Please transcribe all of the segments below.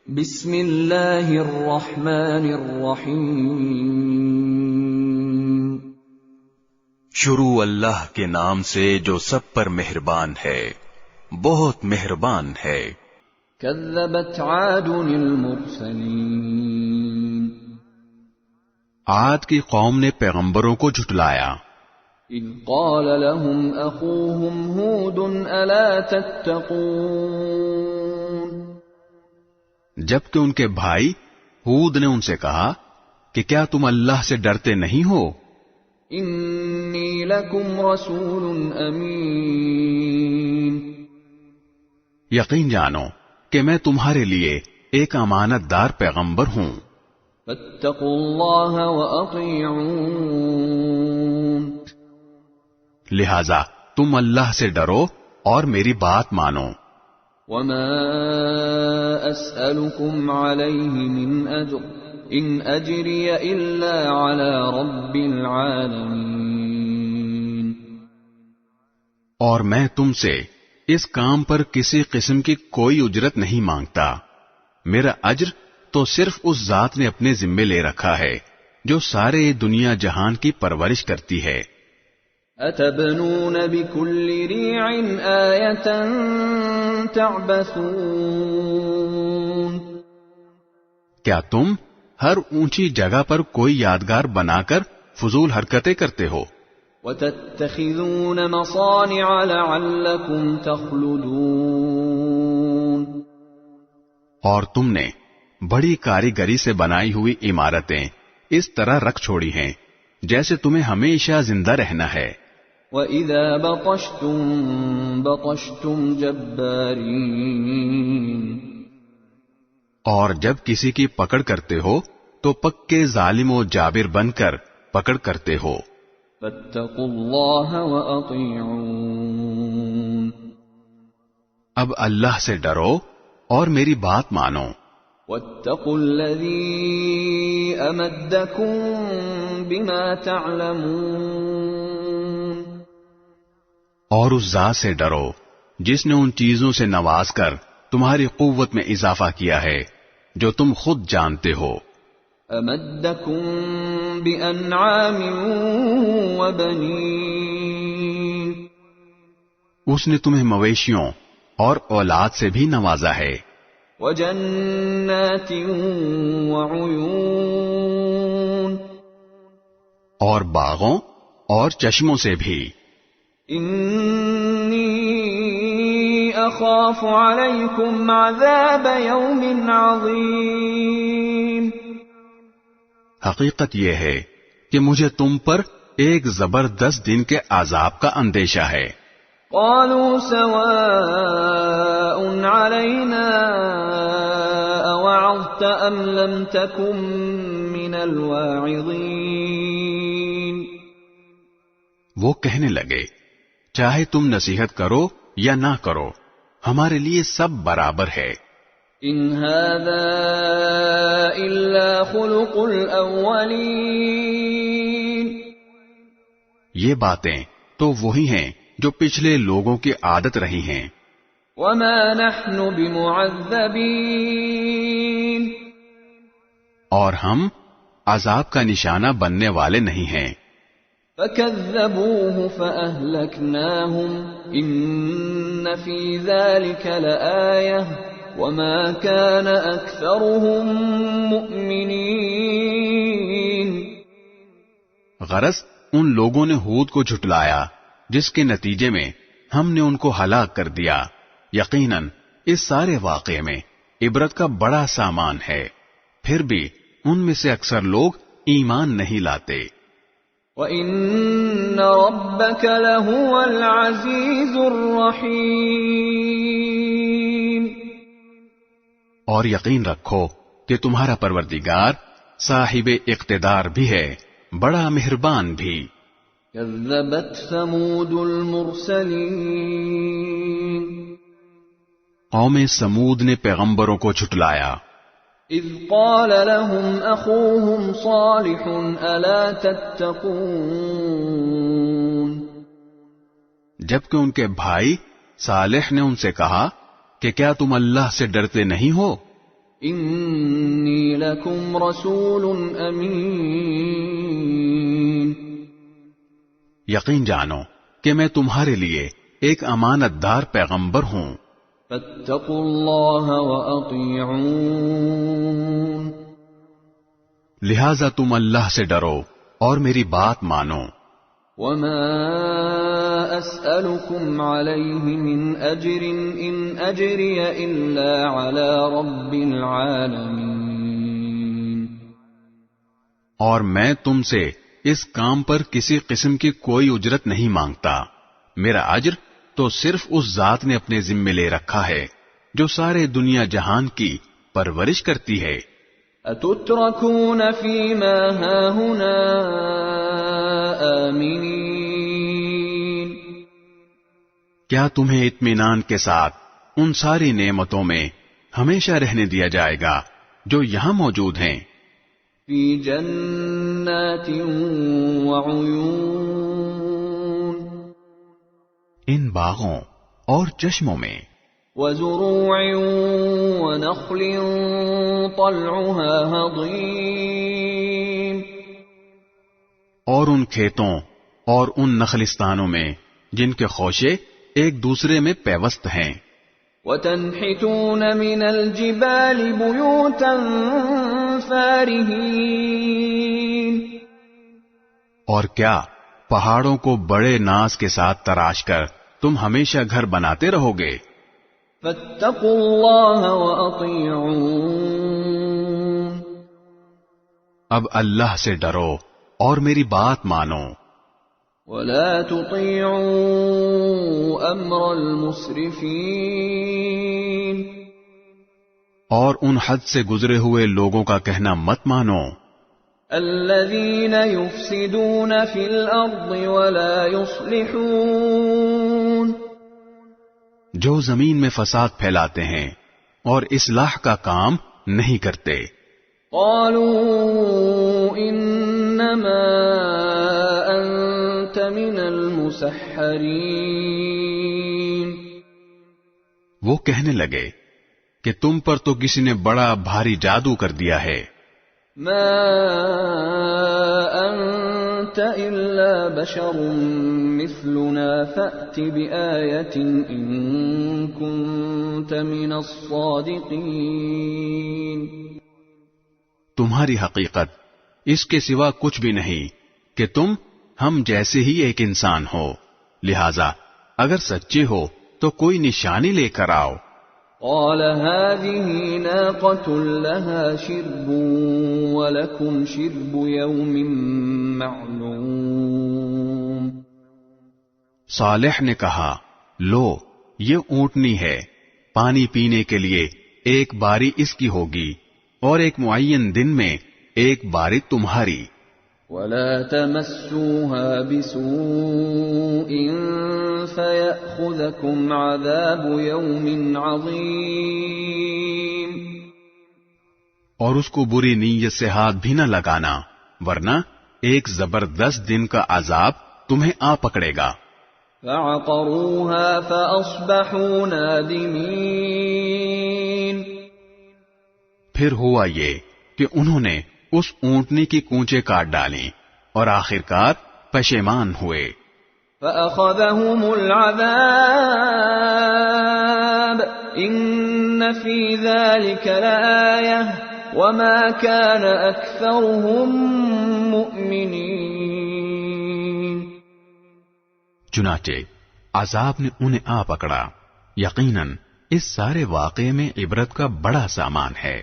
بسم اللہ الرحمن الرحیم۔ شروع اللہ کے نام سے جو سب پر مہربان ہے، بہت مہربان ہے۔ کذبت عاد المرسلین۔ عاد کی قوم نے پیغمبروں کو جھٹلایا۔ اذ قال لهم اخوهم ہود الا تتقون۔ جبکہ ان کے بھائی ہود نے ان سے کہا کہ کیا تم اللہ سے ڈرتے نہیں ہو؟ انی لکم رسول امین۔ یقین جانو کہ میں تمہارے لیے ایک امانت دار پیغمبر ہوں۔ فاتقوا اللہ واطیعون۔ لہذا تم اللہ سے ڈرو اور میری بات مانو۔ وما اسألكم عليه من اجر ان اجری الا على رب العالمین۔ اور میں تم سے اس کام پر کسی قسم کی کوئی اجرت نہیں مانگتا، میرا اجر تو صرف اس ذات نے اپنے ذمے لے رکھا ہے جو سارے دنیا جہان کی پرورش کرتی ہے۔ اتبنون بكل ريع آية تعبثون۔ کیا تم ہر اونچی جگہ پر کوئی یادگار بنا کر فضول حرکتیں کرتے ہو؟ وتتخذون مصانع لعلكم تخلدون۔ اور تم نے بڑی کاریگری سے بنائی ہوئی عمارتیں اس طرح رکھ چھوڑی ہیں جیسے تمہیں ہمیشہ زندہ رہنا ہے۔ وَإِذَا بَطَشْتُمْ بَطَشْتُمْ جَبَّارِينَ۔ اور جب کسی کی پکڑ کرتے ہو تو پکے ظالم و جابر بن کر پکڑ کرتے ہو۔ فَاتَّقُوا اللَّهَ وَأَطِيعُونَ۔ اب اللہ سے ڈرو اور میری بات مانو۔ وَاتَّقُوا الَّذِي أَمَدَّكُم بِمَا تَعْلَمُونَ۔ اور اس ذات سے ڈرو جس نے ان چیزوں سے نواز کر تمہاری قوت میں اضافہ کیا ہے جو تم خود جانتے ہو۔ أَمَدَّكُم بِأَنْعَامٍ وَبَنِينَ۔ اس نے تمہیں مویشیوں اور اولاد سے بھی نوازا ہے۔ وَجَنَّاتٍ وَعُيُونٍ۔ اور باغوں اور چشموں سے بھی۔ انی اخاف علیکم عذاب یوم عظیم۔ حقیقت یہ ہے کہ مجھے تم پر ایک زبردست دن کے عذاب کا اندیشہ ہے۔ قالوا سواء علینا اوعظت ام لم تکن من الواعظین۔ وہ کہنے لگے چاہے تم نصیحت کرو یا نہ کرو ہمارے لیے سب برابر ہے۔ ان هذا الا خلق الاولین۔ یہ باتیں تو وہی ہیں جو پچھلے لوگوں کی عادت رہی ہیں۔ وما نحن بمعذبین۔ اور ہم عذاب کا نشانہ بننے والے نہیں ہیں۔ فَكَذَّبُوهُ فَأَهْلَكْنَاهُمْ إِنَّ فِي ذَلِكَ لَآيَةً وَمَا كَانَ أَكْثَرُهُم مُؤْمِنِينَ۔ غرض ان لوگوں نے ہود کو جھٹلایا جس کے نتیجے میں ہم نے ان کو ہلاک کر دیا۔ یقیناً اس سارے واقعے میں عبرت کا بڑا سامان ہے، پھر بھی ان میں سے اکثر لوگ ایمان نہیں لاتے۔ وَإِنَّ رَبَّكَ لَهُوَ الْعَزِيزُ الرَّحِيمُ۔ اور یقین رکھو کہ تمہارا پروردگار صاحب اقتدار بھی ہے، بڑا مہربان بھی۔ كذبت ثمود المرسلین۔ قوم سمود نے پیغمبروں کو جھٹلایا۔ اذ قال لهم اخوهم صالح الا تتقون۔ جبکہ ان کے بھائی صالح نے ان سے کہا کہ کیا تم اللہ سے ڈرتے نہیں ہو؟ انی لکم رسول امین، یقین جانو کہ میں تمہارے لیے ایک امانت دار پیغمبر ہوں۔ فاتقوا اللہ وأطیعون، لہذا تم اللہ سے ڈرو اور میری بات مانو۔ وما اسألكم علیہ من اجر ان اجری الا علی رب العالمین، اور میں تم سے اس کام پر کسی قسم کی کوئی اجرت نہیں مانگتا، میرا اجر تو صرف اس ذات نے اپنے ذمے لے رکھا ہے جو سارے دنیا جہان کی پرورش کرتی ہے۔ اتترکون فیما ہاہنا آمنین، کیا تمہیں اطمینان کے ساتھ ان ساری نعمتوں میں ہمیشہ رہنے دیا جائے گا جو یہاں موجود ہیں؟ فی جنات وعیون، ان باغوں اور چشموں میں، وزروع ونخل طلعها هضیم، اور ان کھیتوں اور ان نخلستانوں میں جن کے خوشے ایک دوسرے میں پیوست ہیں۔ وتنحتون من الجبال بیوتا فارہین، اور کیا پہاڑوں کو بڑے ناز کے ساتھ تراش کر تم ہمیشہ گھر بناتے رہو گے؟ فاتقوا اللہ وأطیعون، اب اللہ سے ڈرو اور میری بات مانو۔ ولا تطیعوا امر المسرفین، اور ان حد سے گزرے ہوئے لوگوں کا کہنا مت مانو، الذین یفسدون فی الارض ولا یصلحون، جو زمین میں فساد پھیلاتے ہیں اور اصلاح کا کام نہیں کرتے۔ قالوا انما انت من المسحرین، وہ کہنے لگے کہ تم پر تو کسی نے بڑا بھاری جادو کر دیا ہے۔ ما انت الا بشر مثلنا فأت بآیة ان کنت من الصادقین، تمہاری حقیقت اس کے سوا کچھ بھی نہیں کہ تم ہم جیسے ہی ایک انسان ہو، لہذا اگر سچے ہو تو کوئی نشانی لے کر آؤ۔ قال هذه ناقة لها شرب ولكم شرب يوم معلوم، صالح نے کہا، لو یہ اونٹنی ہے، پانی پینے کے لیے ایک باری اس کی ہوگی اور ایک معین دن میں ایک باری تمہاری۔ ولا تمسوها بسوء فيأخذكم عذاب يوم عظيم، اور اس کو بری نیت سے ہاتھ بھی نہ لگانا ورنہ ایک زبردست دن کا عذاب تمہیں آ پکڑے گا۔ فعقروها فأصبحوا نادمين، پھر ہوا یہ کہ انہوں نے اس اونٹنی کی کونچے کاٹ ڈالیں اور آخرکار پشیمان ہوئے۔ فأخذهم العذاب إن في ذلك لآية وما كان أكثرهم مؤمنين، چنانچہ عذاب نے انہیں آ پکڑا، یقیناً اس سارے واقعے میں عبرت کا بڑا سامان ہے،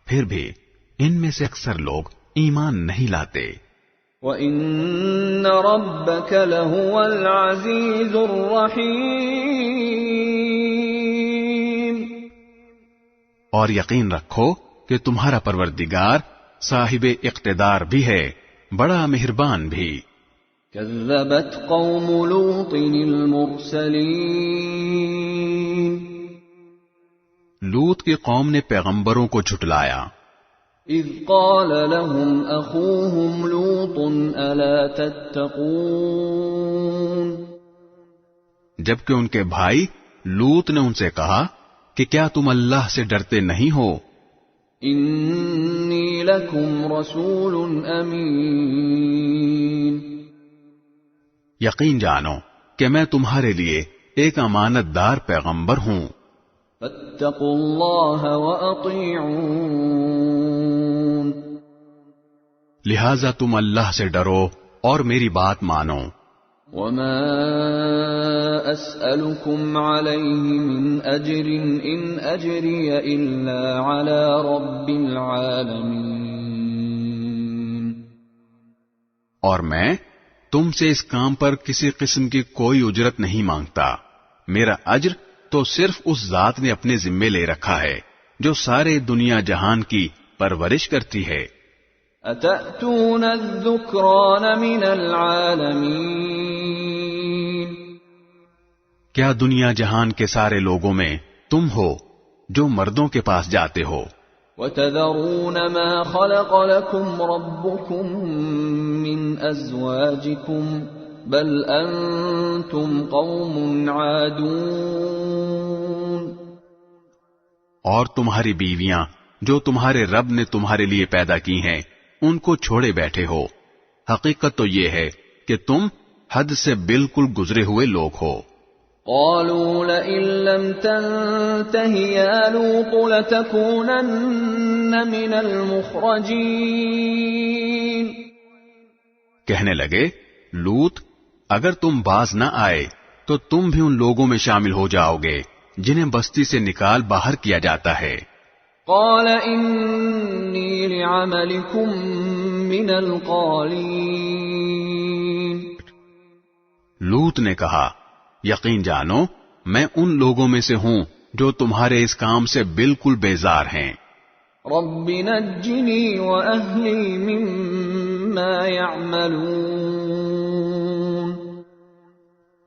پھر بھی ان میں سے اکثر لوگ ایمان نہیں لاتے۔ وَإِنَّ رَبَّكَ لَهُوَ الْعَزِيزُ الرَّحِيمُ، اور یقین رکھو کہ تمہارا پروردگار صاحب اقتدار بھی ہے، بڑا مہربان بھی۔ كذبت قوم لوط المرسلين، لوط کی قوم نے پیغمبروں کو جھٹلایا، اذ قال لهم اخوهم لوط الا تتقون، جبکہ ان کے بھائی لوط نے ان سے کہا کہ کیا تم اللہ سے ڈرتے نہیں ہو۔ انی لکم رسول امین. یقین جانو کہ میں تمہارے لیے ایک امانت دار پیغمبر ہوں. فاتقوا اللہ وأطیعون. لہذا تم اللہ سے ڈرو اور میری بات مانو. وما اسألكم علیہ من اجر ان اجری الا علی رب العالمین. اور میں تم سے اس کام پر کسی قسم کی کوئی اجرت نہیں مانگتا. میرا اجر تو صرف اس ذات نے اپنے ذمے لے رکھا ہے جو سارے دنیا جہان کی پرورش کرتی ہے. اتأتون الذکران من العالمین. کیا دنیا جہان کے سارے لوگوں میں تم ہو جو مردوں کے پاس جاتے ہو؟ وتذرون ما خلق لكم ربكم من ازواجكم بل انتم قوم عادون. اور تمہاری بیویاں جو تمہارے رب نے تمہارے لیے پیدا کی ہیں ان کو چھوڑے بیٹھے ہو. حقیقت تو یہ ہے کہ تم حد سے بالکل گزرے ہوئے لوگ ہو. قالوا لئن لم تنته يا لوط لتكونن من المخرجين. کہنے لگے لوط اگر تم باز نہ آئے تو تم بھی ان لوگوں میں شامل ہو جاؤ گے جنہیں بستی سے نکال باہر کیا جاتا ہے. قال انی لعملکم من القالین. لوط نے کہا یقین جانو میں ان لوگوں میں سے ہوں جو تمہارے اس کام سے بالکل بیزار ہیں. رب نجنی واہلی مما یعملون.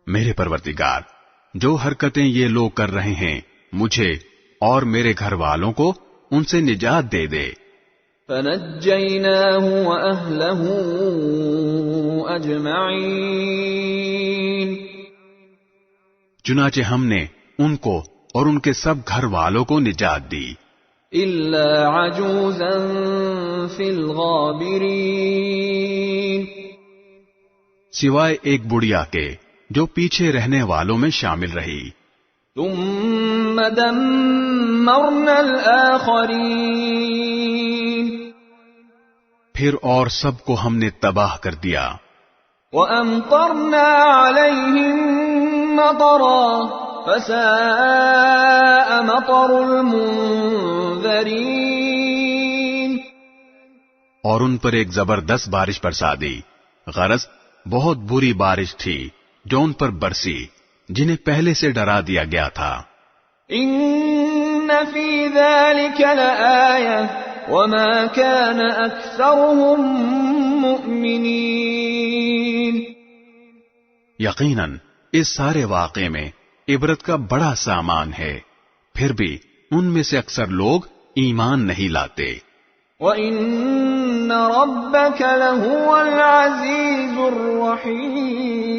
میرے پروردگار جو حرکتیں یہ لوگ کر رہے ہیں مجھے اور میرے گھر والوں کو ان سے نجات دے دے. فنجیناہ واہلہ اجمعین. چنانچہ ہم نے ان کو اور ان کے سب گھر والوں کو نجات دی. الا عجوزا فی الغابرین. سوائے ایک بڑھیا کے جو پیچھے رہنے والوں میں شامل رہی. ثم دمرنا الآخرین. پھر اور سب کو ہم نے تباہ کر دیا. وَأَمْطَرْنَا عَلَيْهِمْ مَطَرًا فَسَاءَ مَطَرُ الْمُنذَرِينَ. اور ان پر ایک زبردست بارش برسا دی. غرض بہت بری بارش تھی جو ان پر برسی جنہیں پہلے سے ڈرا دیا گیا تھا. ان فی ذلک لآیہ وما کان اکثرهم مؤمنین. یقیناً اس سارے واقعے میں عبرت کا بڑا سامان ہے پھر بھی ان میں سے اکثر لوگ ایمان نہیں لاتے. وَإِنَّ رَبَّكَ لَهُوَ الْعَزِيزُ الرَّحِيمُ.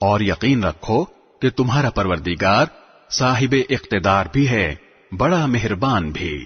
اور یقین رکھو کہ تمہارا پروردگار صاحب اقتدار بھی ہے بڑا مہربان بھی.